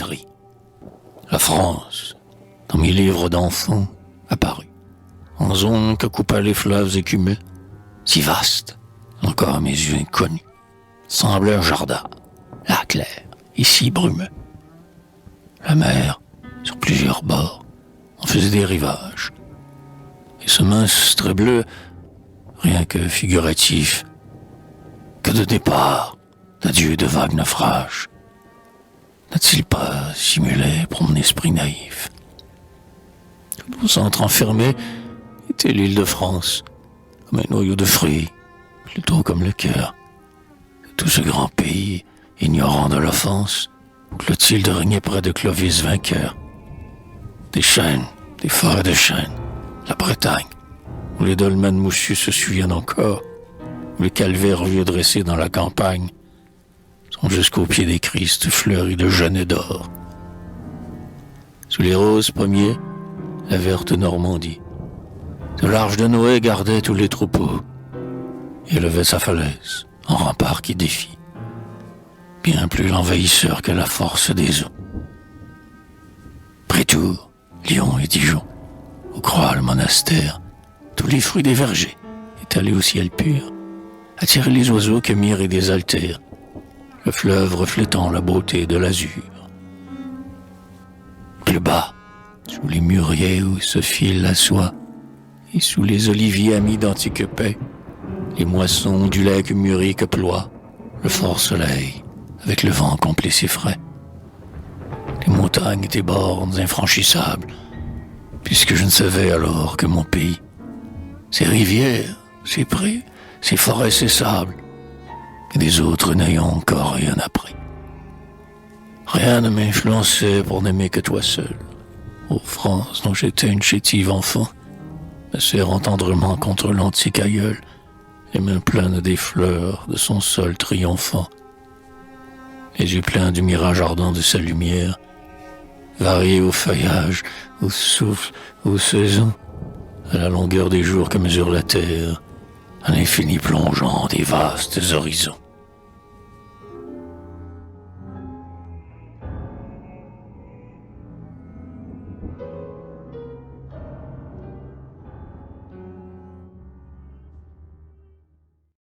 patrie. La France, dans mes livres d'enfants, apparut, en zone que coupaient les fleuves écumeux, si vaste, encore à mes yeux inconnus, semblait un jardin, là clair, ici brumeux. La mer, sur plusieurs bords, en faisait des rivages, et ce mince trait bleu, rien que figuratif, que de départ, d'adieu de vagues naufrages, n'a-t-il pas simulé pour mon esprit naïf? Tout mon centre enfermé était l'île de France, comme un noyau de fruits, plutôt comme le cœur. Tout ce grand pays, ignorant de l'offense, où Clotilde régnait près de Clovis vainqueur. Des chênes, des forêts de chênes, la Bretagne, où les dolmens moussus se souviennent encore, où les calvaires vieux dressés dans la campagne sont jusqu'au pied des Christ fleuris de jaune et d'or. Sous les roses pommiers, la verte Normandie, de l'arche de Noé gardait tous les troupeaux et élevait sa falaise en rempart qui défie, bien plus l'envahisseur que la force des eaux. Prétour, Lyon et Dijon, où croit le monastère, tous les fruits des vergers, étalés au ciel pur, attiraient les oiseaux que mire et désaltère, le fleuve reflétant la beauté de l'azur. Plus bas, sous les mûriers où se file la soie, et sous les oliviers amis d'antiques paix, les moissons du lait que mûrit que ploie, le fort soleil, avec le vent complet et frais. Les montagnes étaient bornes infranchissables, puisque je ne savais alors que mon pays, ses rivières, ses prés, ses forêts, ses sables, et des autres n'ayant encore rien appris. Rien ne m'influençait pour n'aimer que toi seul, ô France dont j'étais une chétive enfant, me serrant tendrement contre l'antique aïeul, les mains pleines des fleurs de son sol triomphant, les yeux pleins du mirage ardent de sa lumière, variés au feuillage, au souffle, aux saisons, à la longueur des jours que mesure la terre, à l'infini plongeant des vastes horizons.